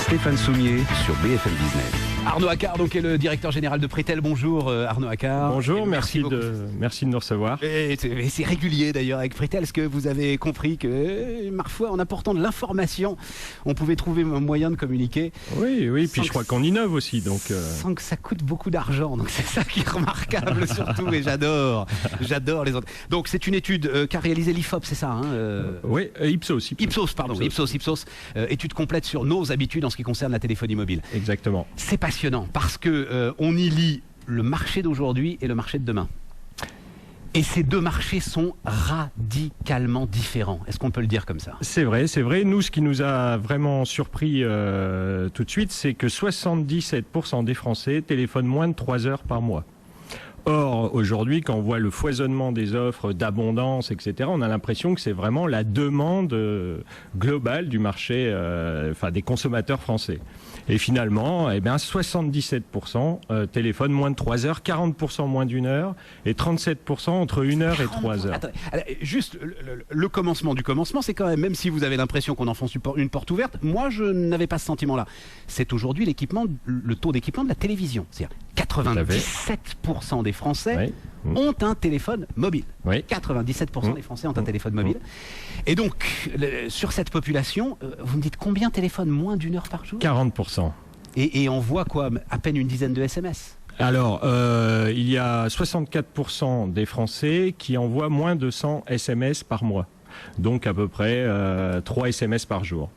Stéphane Soumier sur BFM Business. Arnaud Accard, donc, est le directeur général de Pritel. Bonjour Arnaud Accard. Bonjour, merci de nous recevoir. Et c'est régulier d'ailleurs avec Pritel. Est-ce que vous avez compris que parfois en apportant de l'information, on pouvait trouver un moyen de communiquer? Oui, puis je crois qu'on innove aussi. Donc, sans que ça coûte beaucoup d'argent. Donc c'est ça qui est remarquable surtout, et j'adore les autres. Donc c'est une étude qu'a réalisée l'IFOP, c'est ça Oui, Ipsos. Ipsos, étude complète sur nos habitudes en ce qui concerne la téléphonie mobile. Exactement. C'est passionnant parce que on y lit le marché d'aujourd'hui et le marché de demain. Et ces deux marchés sont radicalement différents. Est-ce qu'on peut le dire comme ça? C'est vrai. Nous, ce qui nous a vraiment surpris tout de suite, c'est que 77% des Français téléphonent moins de 3 heures par mois. Or, aujourd'hui, quand on voit le foisonnement des offres, d'abondance, etc., on a l'impression que c'est vraiment la demande globale du marché, des consommateurs français. Et finalement, 77% téléphonent moins de 3 heures, 40% moins d'1 heure, et 37% entre 1 heure et 3 heures. Attends, juste le commencement du commencement, c'est quand même si vous avez l'impression qu'on enfonce une porte ouverte, moi je n'avais pas ce sentiment-là. C'est aujourd'hui le taux d'équipement de la télévision. C'est-à-dire 97% des Français ont un téléphone mobile. Oui. 97% des Français ont un téléphone mobile. Et donc, sur cette population, vous me dites combien téléphonent moins d'1 heure par jour? 40%. Et on voit quoi? À peine une dizaine de SMS. Alors, il y a 64% des Français qui envoient moins de 100 SMS par mois. Donc à peu près 3 SMS par jour.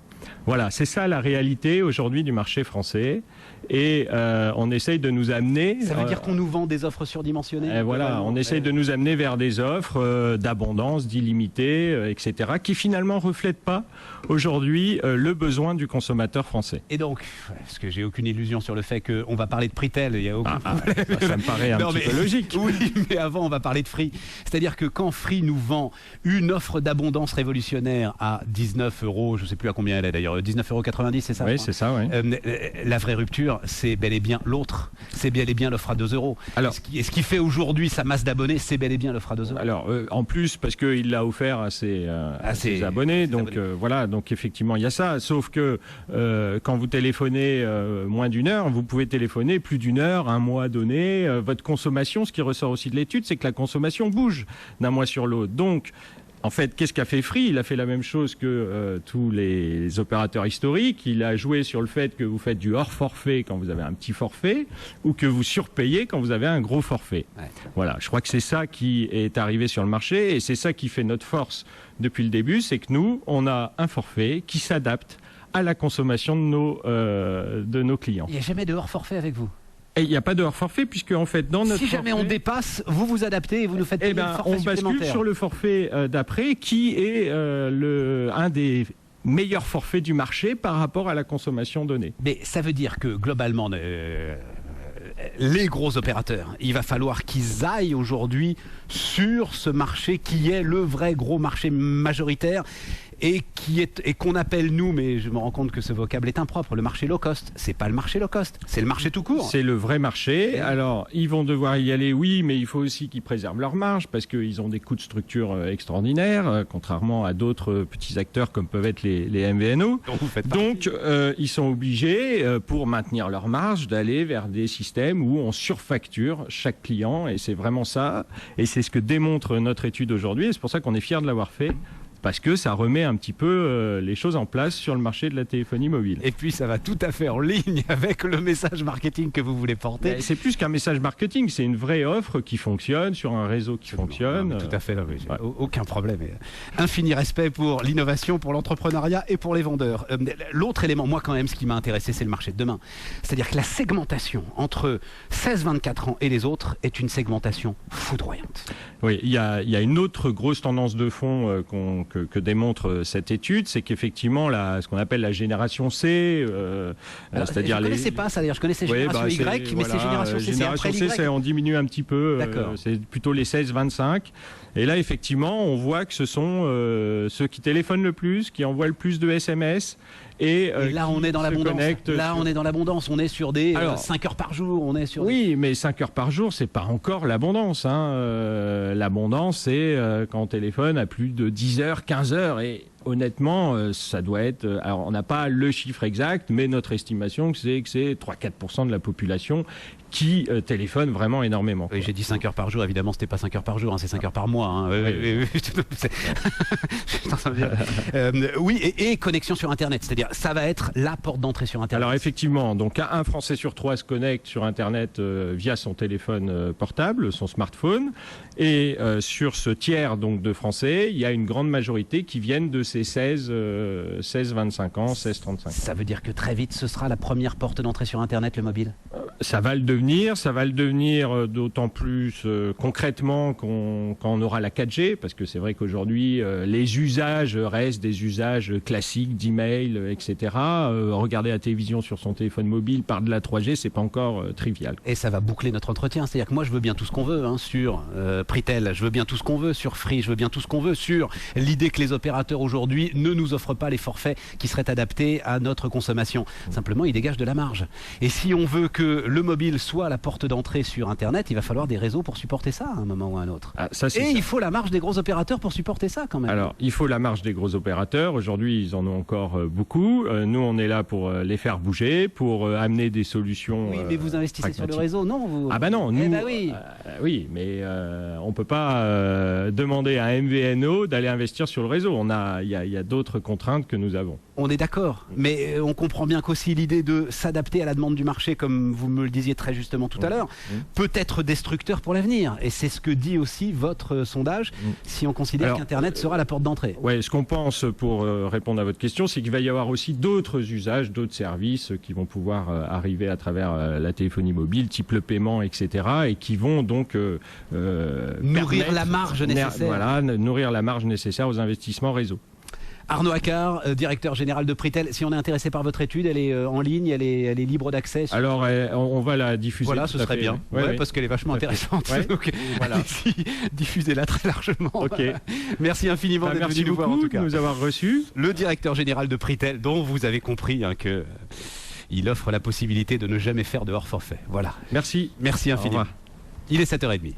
Voilà, c'est ça la réalité aujourd'hui du marché français. Et on essaye de nous amener... Ça veut dire qu'on nous vend des offres surdimensionnées? Voilà, on essaye de nous amener vers des offres d'abondance, d'illimité, etc., qui finalement ne reflètent pas aujourd'hui le besoin du consommateur français. Et donc, parce que j'ai aucune illusion sur le fait qu'on va parler de Pritel, il n'y a aucun problème. Ça me paraît un petit peu logique. Oui, mais avant on va parler de Free. C'est-à-dire que quand Free nous vend une offre d'abondance révolutionnaire à 19 €, je ne sais plus à combien elle est d'ailleurs, 19,90 €, c'est ça? Oui, c'est ça, oui. La vraie rupture, c'est bel et bien l'autre. C'est bel et bien l'offre à 2 €. Alors, ce qui fait aujourd'hui sa masse d'abonnés, c'est bel et bien l'offre à 2 €. Alors, en plus, parce qu'il l'a offert à ses abonnés, donc voilà, donc effectivement, il y a ça. Sauf que quand vous téléphonez moins d'1 heure, vous pouvez téléphoner plus d'1 heure, un mois donné. Votre consommation, ce qui ressort aussi de l'étude, c'est que la consommation bouge d'un mois sur l'autre. Donc, en fait, qu'est-ce qu'a fait Free? Il a fait la même chose que tous les opérateurs historiques. Il a joué sur le fait que vous faites du hors forfait quand vous avez un petit forfait ou que vous surpayez quand vous avez un gros forfait. Ouais. Voilà, je crois que c'est ça qui est arrivé sur le marché et c'est ça qui fait notre force depuis le début, c'est que nous, on a un forfait qui s'adapte à la consommation de nos clients. Il n'y a jamais de hors forfait avec vous? Et il n'y a pas de hors forfait puisque en fait dans notre si jamais on dépasse, vous vous adaptez et vous nous faites payer le forfait supplémentaire. On bascule sur le forfait d'après qui est un des meilleurs forfaits du marché par rapport à la consommation donnée. Mais ça veut dire que globalement les gros opérateurs, il va falloir qu'ils aillent aujourd'hui sur ce marché qui est le vrai gros marché majoritaire et qu'on appelle nous, mais je me rends compte que ce vocable est impropre, le marché low cost. C'est pas le marché low cost, c'est le marché tout court. C'est le vrai marché. Alors, ils vont devoir y aller, oui, mais il faut aussi qu'ils préservent leur marge parce qu'ils ont des coûts de structure extraordinaires, contrairement à d'autres petits acteurs comme peuvent être les MVNO. Donc, ils sont obligés, pour maintenir leur marge, d'aller vers des systèmes où on surfacture chaque client et c'est vraiment ça. Et c'est ce que démontre notre étude aujourd'hui et c'est pour ça qu'on est fiers de l'avoir fait. Parce que ça remet un petit peu les choses en place sur le marché de la téléphonie mobile. Et puis ça va tout à fait en ligne avec le message marketing que vous voulez porter. C'est plus qu'un message marketing, c'est une vraie offre qui fonctionne sur un réseau qui fonctionne. Non, tout à fait, là, oui, aucun problème. Infini respect pour l'innovation, pour l'entrepreneuriat et pour les vendeurs. L'autre élément, moi quand même, ce qui m'a intéressé, c'est le marché de demain. C'est-à-dire que la segmentation entre 16-24 ans et les autres est une segmentation foudroyante. Oui, il y a une autre grosse tendance de fond que démontre cette étude, c'est qu'effectivement ce qu'on appelle la génération C, c'est-à-dire je ne connaissais pas ça d'ailleurs, je connaissais génération Y, mais c'est génération C, c'est après l'Y. C, on diminue un petit peu, c'est plutôt les 16-25. Et là, effectivement, on voit que ce sont ceux qui téléphonent le plus, qui envoient le plus de SMS. Et là, on est dans l'abondance. On est dans l'abondance. On est sur des 5 heures par jour. On est sur mais 5 heures par jour, c'est pas encore l'abondance. L'abondance, c'est quand on téléphone à plus de 10 heures, 15 heures. Et Honnêtement, ça doit être... alors, on n'a pas le chiffre exact, mais notre estimation, c'est que c'est 3-4% de la population qui téléphone vraiment énormément. Oui, j'ai dit 5 heures par jour, évidemment, c'était pas 5 heures par jour, hein, c'est 5 heures par mois. Hein. Oui, et connexion sur Internet, c'est-à-dire ça va être la porte d'entrée sur Internet. Alors effectivement, donc un Français sur 3 se connecte sur Internet via son téléphone portable, son smartphone, et sur ce tiers donc de Français, il y a une grande majorité qui viennent de ces 16-25 ans, 16-35 ans. Ça veut dire que très vite, ce sera la première porte d'entrée sur Internet, le mobile? Ça va le devenir d'autant plus concrètement quand on aura la 4G, parce que c'est vrai qu'aujourd'hui, les usages restent des usages classiques d'email, etc. Regarder la télévision sur son téléphone mobile par de la 3G, c'est pas encore trivial. Et ça va boucler notre entretien, c'est-à-dire que moi je veux bien tout ce qu'on veut sur Pritel, je veux bien tout ce qu'on veut sur Free, je veux bien tout ce qu'on veut sur l'idée que les opérateurs aujourd'hui ne nous offrent pas les forfaits qui seraient adaptés à notre consommation. Simplement, ils dégagent de la marge. Et si on veut que le mobile soit la porte d'entrée sur Internet, il va falloir des réseaux pour supporter ça à un moment ou à un autre. Il faut la marge des gros opérateurs pour supporter ça quand même. Alors, il faut la marge des gros opérateurs. Aujourd'hui, ils en ont encore beaucoup. Nous, on est là pour les faire bouger, pour amener des solutions. Oui, mais vous investissez sur le réseau, non vous... Ah bah non, nous, oui. Oui, mais on peut pas demander à un MVNO d'aller investir sur le réseau. Il y a d'autres contraintes que nous avons. On est d'accord, mais on comprend bien qu'aussi l'idée de s'adapter à la demande du marché, comme vous me le disiez très justement tout à l'heure, peut être destructeur pour l'avenir. Et c'est ce que dit aussi votre sondage, si on considère qu'Internet sera la porte d'entrée. Oui, ce qu'on pense, pour répondre à votre question, c'est qu'il va y avoir aussi d'autres usages, d'autres services qui vont pouvoir arriver à travers la téléphonie mobile, type le paiement, etc., et qui vont donc nourrir la marge nécessaire. Voilà, nourrir la marge nécessaire aux investissements réseau. Arnaud Accard, directeur général de Pritel. Si on est intéressé par votre étude, elle est en ligne, elle est libre d'accès. Alors, on va la diffuser. Voilà, ce serait bien. Parce qu'elle est vachement intéressante. Donc, voilà. Diffusez-la très largement. Okay. Merci infiniment d'être venu nous voir, en tout cas. Merci beaucoup de nous avoir reçus. Le directeur général de Pritel, dont vous avez compris que il offre la possibilité de ne jamais faire de hors forfait. Voilà. Merci. Merci infiniment. Il est 7h30.